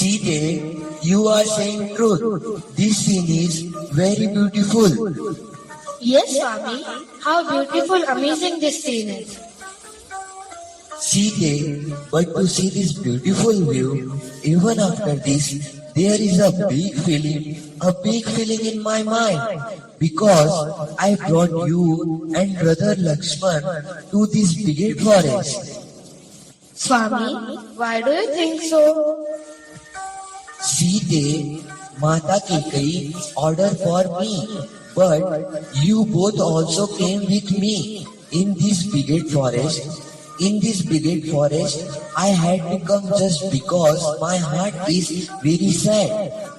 Sita, you are saying truth. This scene is very beautiful. Yes, Swami. How beautiful, amazing this scene is. Sita, but to see this beautiful view, even after this, there is a big feeling in my mind. Because I brought you and brother Lakshman to this big forest. Swami, why do you think so? Sita, Mata Kekai ordered for me, but you both also came with me in this big forest. In this big forest, I had to come just because my heart is very sad.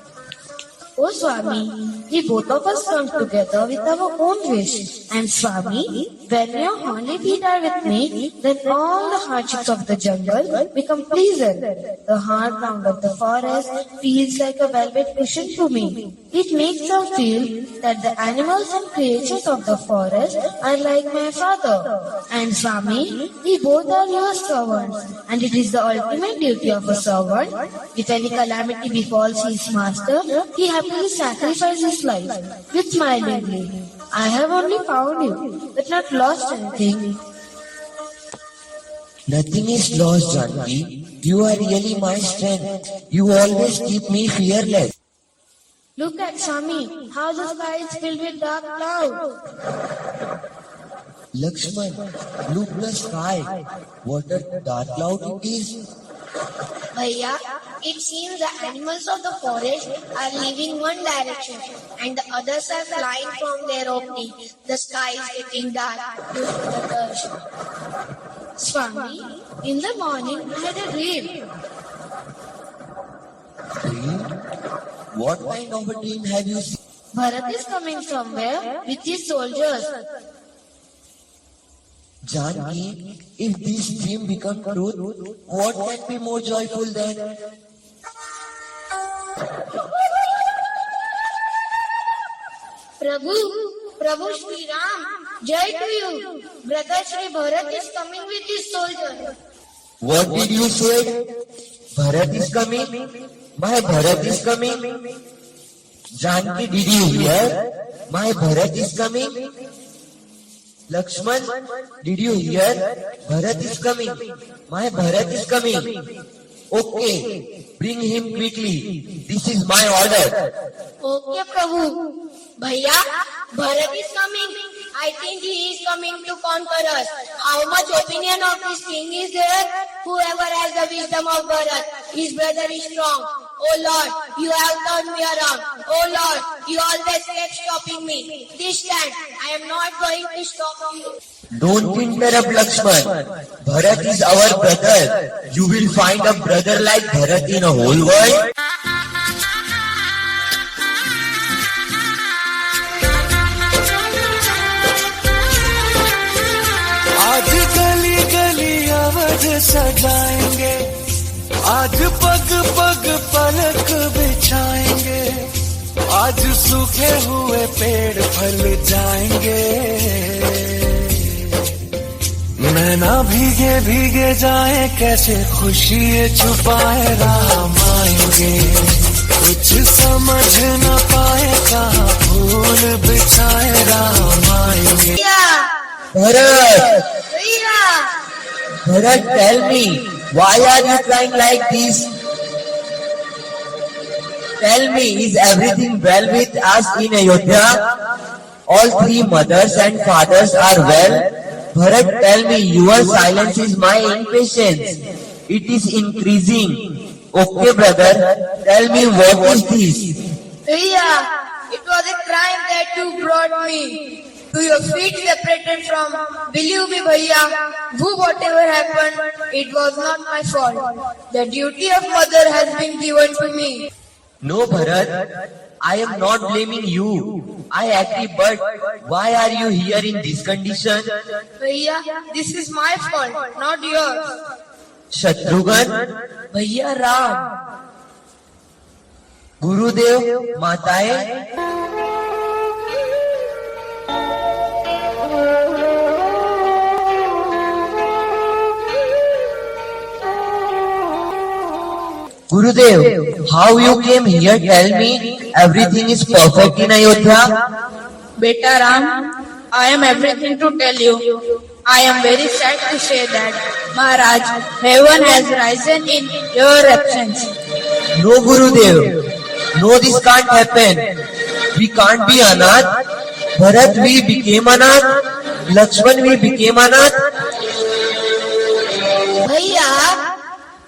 Oh Swami, we both of us come together with our own wish. And Swami, when your holy feet are with me, then all the hardships of the jungle become pleasant. The hard ground of the forest feels like a velvet cushion to me. It makes them feel that the animals and creatures of the forest are like my father. And Swami, we both are your servants, and it is the ultimate duty of a servant. If any calamity befalls his master, he happily sacrifices his life with smilingly. I have only found you, but not lost anything. Nothing is lost, Janki. You are really my strength. You always keep me fearless. Look at Swami, how the sky is filled with dark clouds. Lakshman, look the sky. What a dark cloud it is. Bhaiya, it seems the animals of the forest are leaving one direction and the others are flying from their opening. The sky is getting dark due to the dust. Swami, in the morning I had a dream. Dream? What kind of a dream have you seen? Bharat is coming somewhere with his soldiers. Janki, if this dream becomes truth, what can be more joyful than? Prabhu Shri Ram, Jai to you. Brother Shri Bharat is coming with his soldiers. What did you say? Bharat is coming? My Bharat is coming? Janki, did you hear? My Bharat is coming? Lakshman, did you hear? Bharat is coming. My Bharat is coming. Okay, bring him quickly. This is my order. Okay, Prabhu. Bhaiya, Bharat is coming. I think he is coming to conquer us. How much opinion of this king is there? Whoever has the wisdom of Bharat, his brother is strong. Oh Lord, you have turned me around. Oh Lord, you always kept stopping me. This time, I am not going to stop you. Don't interrupt Lakshman. Bharat is our brother. You will find a brother like Bharat in a whole world. आज गली गली अवध सजाएंगे, आज पग पग पलक बिछाएंगे, आज सूखे हुए पेड़ फल जाएंगे, नैना भीगे भीगे जाए कैसे खुशी छुपाए राम आएंगे, कुछ समझ न पाए कहाँ फूल बिछाए राम आएंगे। Bharat! Bharat, tell me, why are you crying like this? Tell me, is everything well with us in Ayodhya? All three mothers and fathers are well? Bharat, tell me, your silence is my impatience. It is increasing. Okay, brother, tell me what is this? Bhaiya, it was a crime that you brought me to your feet separated from. Believe me, Bhaiya, whatever happened, it was not my fault. The duty of mother has been given to me. No, Bharat, I am not blaming you. I agree, but why are you here in this condition? Bhaiya, this is my fault, not yours. Shatrughan, Bhaiya Ram, Gurudev, Mataye, Gurudev, how you came here? Tell me, everything is perfect in Ayodhya? Beta Ram, I am everything to tell you. I am very sad to say that Maharaj, heaven has risen in your absence. No, Gurudev. No, this can't happen. We can't be Anath. Bharat, we became Anath. Lakshman, we became Anath.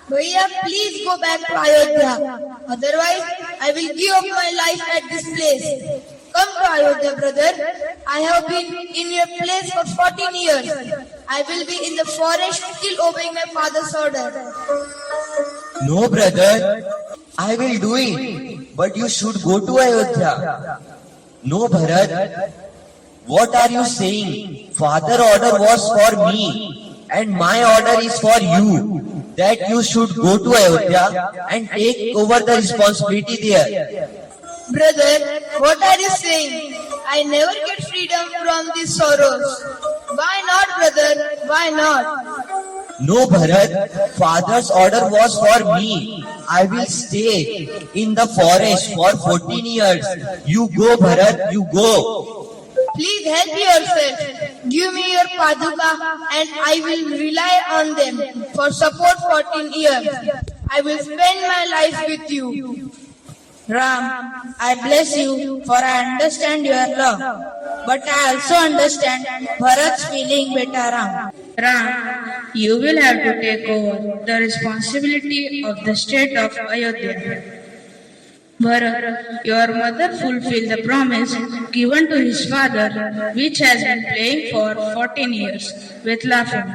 Bhaiya, please go back to Ayodhya. Otherwise, I will give up my life at this place. Come to Ayodhya, brother. I have been in your place for 14 years. I will be in the forest still obeying my father's order. No, brother. I will do it. But you should go to Ayodhya. No, Bharat. What are you saying? Father order was for me. And my order is for you. That you should go to Ayodhya and take over the responsibility there. Brother, what are you saying? I never get freedom from these sorrows. Why not, brother? Why not? No, Bharat. Father's order was for me. I will stay in the forest for 14 years. You go, Bharat. You go. Please help yourself. Give me your paduka and I will rely on them for support 14 years. I will spend my life with you. Ram, I bless you for I understand your love. But I also understand Bharat's feeling, Beta Ram. Ram, you will have to take over the responsibility of the state of Ayodhya. Bharat, your mother fulfilled the promise given to his father, which has been playing for 14 years with laughing.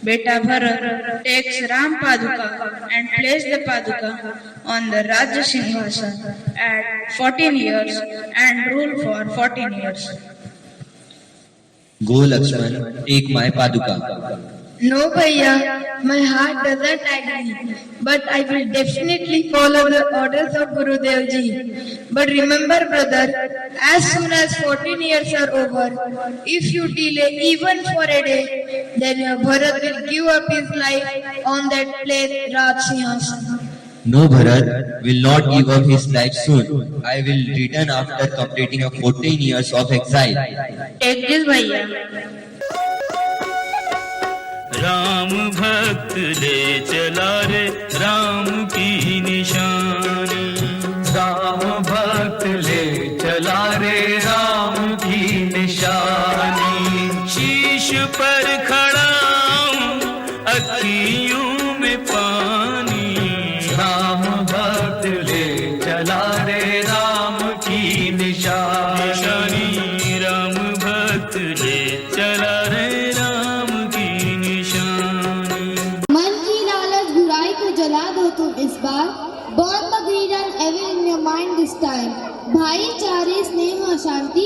Beta Bharat takes Ram Paduka and places the Paduka on the Rajya Singhasan at 14 years and rule for 14 years. Go, Lakshman. Take my paduka. No, Bhaiya, my heart doesn't agree. But I will definitely follow the orders of Gurudev Ji. But remember, brother, as soon as 14 years are over, if you delay even for a day, then your Bharat will give up his life on that place, Raj Singhasan. No, Bharat will not give up his life soon. I will return after completing a 14 years of exile. Take this, Bhaiya. Ram भक्त ले चला रे राम की निशानी राम भक्त ले चला रे राम की निशानी शीश पर खड़ा हूँ, अखियों में पानी राम भक्त ले चला रे राम की निशानी राम भक्त ले चला रे राम की निशानी मन की लालच बुराई को जला दो तुम इस बार. Burn the greed and evil in your mind this time. भाईचारे स्नेह और शांति